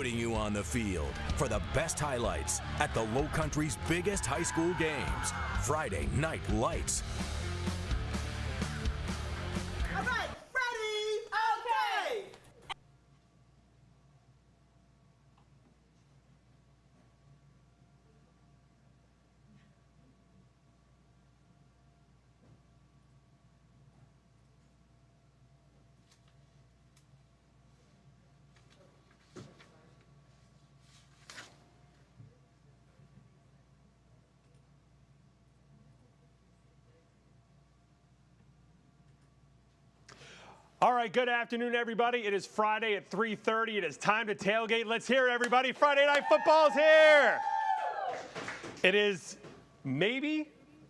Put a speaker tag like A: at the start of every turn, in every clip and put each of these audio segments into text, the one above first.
A: putting you on the field for the best highlights at the Lowcountry's biggest high school games. Friday Night Lights.
B: All right, ready? Okay!
C: All right, good afternoon, everybody. It is Friday at 3:30. It is time to tailgate. Let's hear it, everybody. Friday Night Football's here. It is maybe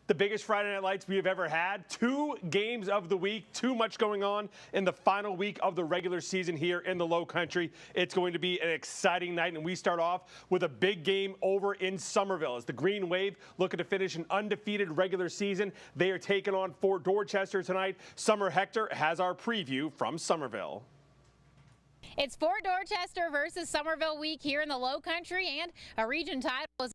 C: the biggest Friday Night Lights we have ever had. 2 games of the week, too much going on in the final week of the regular season here in the Lowcountry. It's going to be an exciting night, and we start off with a big game over in Somerville as the Green Wave looking to finish an undefeated regular season. They are taking on Fort Dorchester tonight. Summer Hector has our preview from Somerville.
D: It's Fort Dorchester versus Somerville week here in the Lowcountry, and a region title is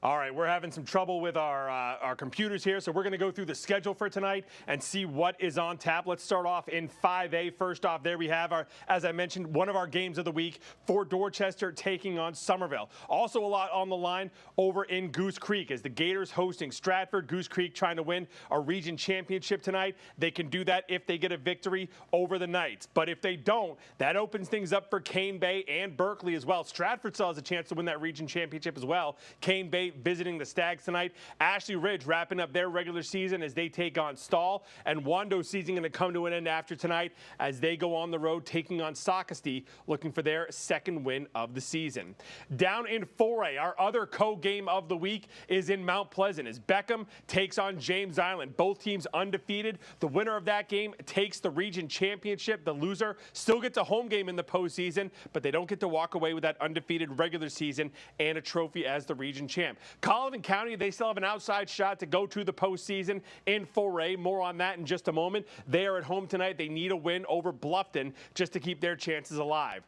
C: All right, we're having some trouble with our computers here, so we're going to go through the schedule for tonight and see what is on tap. Let's start off in 5A. First off, there we have our, as I mentioned, one of our games of the week, Fort Dorchester taking on Somerville. Also a lot on the line over in Goose Creek as the Gators hosting Stratford. Goose Creek trying to win a region championship tonight. They can do that if they get a victory over the Knights. But if they don't, that opens things up for Cane Bay and Berkeley as well. Stratford still has a chance to win that region championship as well. Cane Bay visiting the Stags tonight. Ashley Ridge wrapping up their regular season as they take on Stall, and Wando's season going to come to an end after tonight as they go on the road taking on Socastee, looking for their second win of the season. Down in 4A, our other co-game of the week is in Mount Pleasant as Beckham takes on James Island. Both teams undefeated. The winner of that game takes the region championship. The loser still gets a home game in the postseason, but they don't get to walk away with that undefeated regular season and a trophy as the region champ. Colleton County, they still have an outside shot to go to the postseason in 4A. More on that in just a moment. They are at home tonight. They need a win over Bluffton just to keep their chances alive.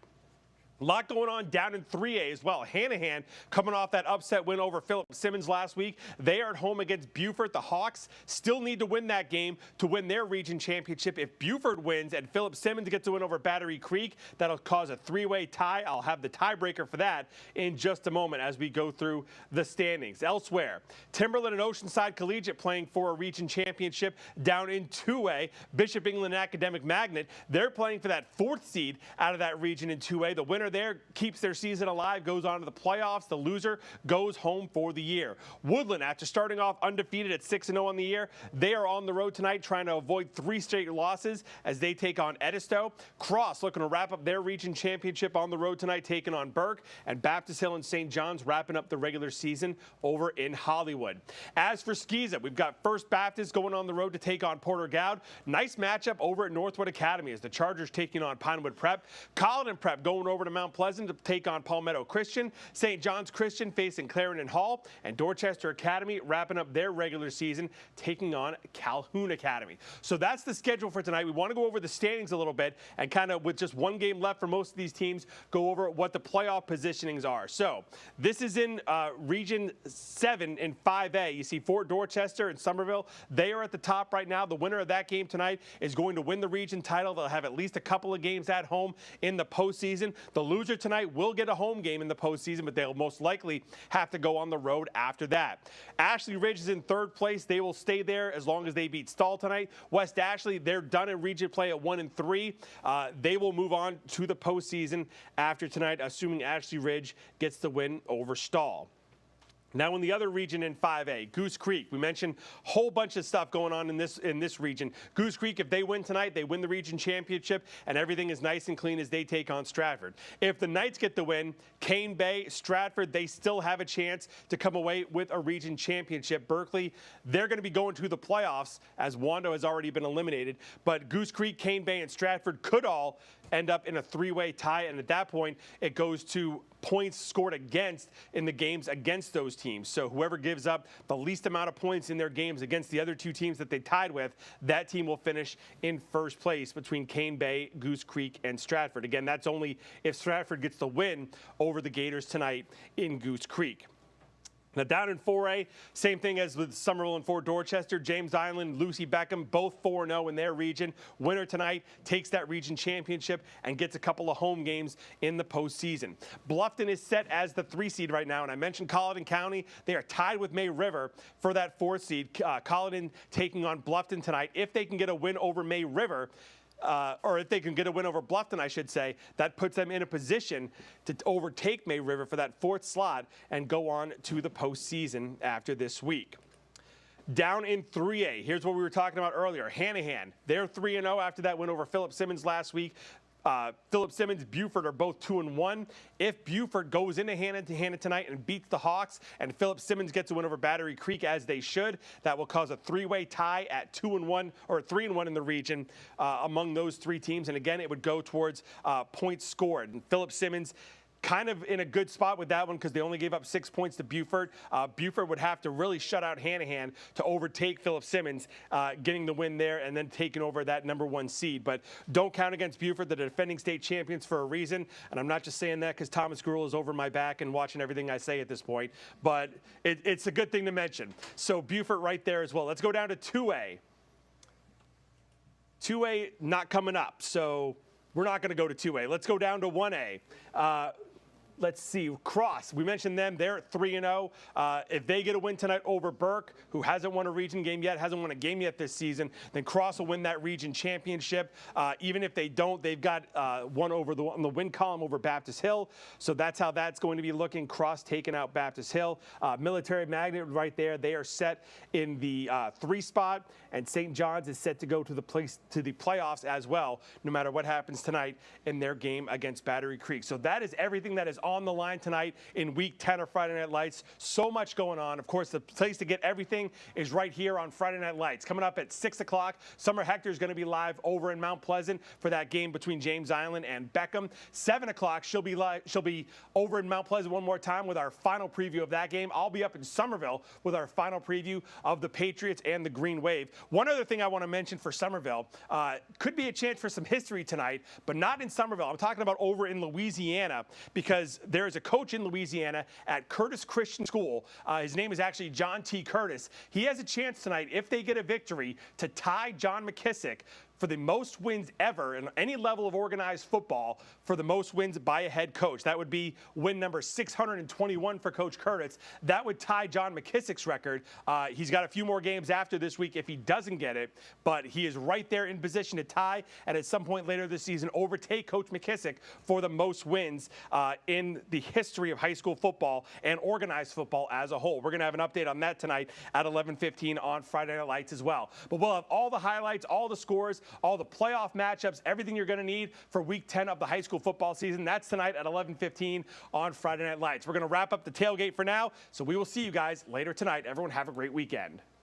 C: A lot going on down in 3A as well. Hanahan coming off that upset win over Philip Simmons last week. They are at home against Beaufort. The Hawks still need to win that game to win their region championship. If Beaufort wins and Philip Simmons gets a win over Battery Creek, that'll cause a 3-way tie. I'll have the tiebreaker for that in just a moment as we go through the standings. Elsewhere, Timberland and Oceanside Collegiate playing for a region championship down in 2A. Bishop England Academic Magnet, they're playing for that 4th seed out of that region in 2A. The winner there keeps their season alive, goes on to the playoffs. The loser goes home for the year. Woodland, after starting off undefeated at 6-0 on the year, they are on the road tonight trying to avoid 3 straight losses as they take on Edisto. Cross looking to wrap up their region championship on the road tonight, taking on Burke. And Baptist Hill and St. John's wrapping up the regular season over in Hollywood. As for Skeeza, we've got First Baptist going on the road to take on Porter Gowd. Nice matchup over at Northwood Academy as the Chargers taking on Pinewood Prep. Colleton Prep going over to Mount Pleasant to take on Palmetto Christian. St. John's Christian facing Clarendon Hall, and Dorchester Academy wrapping up their regular season taking on Calhoun Academy. So that's the schedule for tonight. We want to go over the standings a little bit and kind of, with just one game left for most of these teams, go over what the playoff positionings are. So this is in Region 7 in 5A. You see Fort Dorchester and Somerville. They are at the top right now. The winner of that game tonight is going to win the region title. They'll have at least a couple of games at home in the postseason. The loser tonight will get a home game in the postseason, but they'll most likely have to go on the road after that. Ashley Ridge is in 3rd place. They will stay there as long as they beat Stall tonight. West Ashley, they're done in region play at 1-3. They will move on to the postseason after tonight, assuming Ashley Ridge gets the win over Stall. Now in the other region in 5A, Goose Creek, we mentioned a whole bunch of stuff going on in this region. Goose Creek, if they win tonight, they win the region championship, and everything is nice and clean as they take on Stratford. If the Knights get the win, Cane Bay, Stratford, they still have a chance to come away with a region championship. Berkeley, they're going to be going to the playoffs as Wando has already been eliminated, but Goose Creek, Cane Bay, and Stratford could all end up in a three-way tie, and at that point, it goes to points scored against in the games against those teams. So whoever gives up the least amount of points in their games against the other two teams that they tied with, that team will finish in first place between Cane Bay, Goose Creek, and Stratford. Again, that's only if Stratford gets the win over the Gators tonight in Goose Creek. Now down in 4A, same thing as with Somerville and Fort Dorchester. James Island, Lucy Beckham, both 4-0 in their region. Winner tonight takes that region championship and gets a couple of home games in the postseason. Bluffton is set as the 3 seed right now, and I mentioned Colleton County. They are tied with May River for that 4 seed. Colleton taking on Bluffton tonight. If they can get a win over May River, or if they can get a win over Bluffton, I should say, that puts them in a position to overtake May River for that 4th slot and go on to the postseason after this week. Down in 3A, here's what we were talking about earlier. Hanahan, they're 3-0 after that win over Philip Simmons last week. Philip Simmons, Buford are both 2-1. If Buford goes into Hannah tonight and beats the Hawks, and Philip Simmons gets a win over Battery Creek as they should, that will cause a 3-way tie at 2-1 or 3-1 in the region among those 3 teams. And again, it would go towards points scored. And Philip Simmons kind of in a good spot with that one because they only gave up 6 points to Buford. Buford would have to really shut out Hanahan to overtake Philip Simmons, getting the win there and then taking over that #1 seed. But don't count against Buford, the defending state champions, for a reason. And I'm not just saying that because Thomas Gruel is over my back and watching everything I say at this point. But it's a good thing to mention. So Buford right there as well. Let's go down to 2A. 2A not coming up, so we're not going to go to 2A. Let's go down to 1A. Let's see, Cross, we mentioned them. They're 3-0. If they get a win tonight over Burke, who hasn't won a region game yet, hasn't won a game yet this season, then Cross will win that region championship. Even if they don't, they've got one over on the win column over Baptist Hill. So that's how that's going to be looking. Cross taking out Baptist Hill. Military Magnet right there. They are set in the 3 spot, and St. John's is set to go to the playoffs as well, no matter what happens tonight in their game against Battery Creek. So that is everything that is on the line tonight in Week 10 of Friday Night Lights. So much going on. Of course, the place to get everything is right here on Friday Night Lights. Coming up at 6 o'clock, Summer Hector is going to be live over in Mount Pleasant for that game between James Island and Beckham. 7 o'clock, she'll be over in Mount Pleasant one more time with our final preview of that game. I'll be up in Somerville with our final preview of the Patriots and the Green Wave. One other thing I want to mention for Somerville, could be a chance for some history tonight, but not in Somerville. I'm talking about over in Louisiana, because there is a coach in Louisiana at Curtis Christian School. His name is actually John T. Curtis. He has a chance tonight, if they get a victory, to tie John McKissick for the most wins ever in any level of organized football for the most wins by a head coach. That would be win number 621 for Coach Curtis. That would tie John McKissick's record. He's got a few more games after this week if he doesn't get it, but he is right there in position to tie and at some point later this season overtake Coach McKissick for the most wins in the history of high school football and organized football as a whole. We're going to have an update on that tonight at 11:15 on Friday Night Lights as well. But we'll have all the highlights, all the scores, all the playoff matchups, everything you're going to need for Week 10 of the high school football season. That's tonight at 11:15 on Friday Night Lights. We're going to wrap up the tailgate for now, so we will see you guys later tonight. Everyone have a great weekend.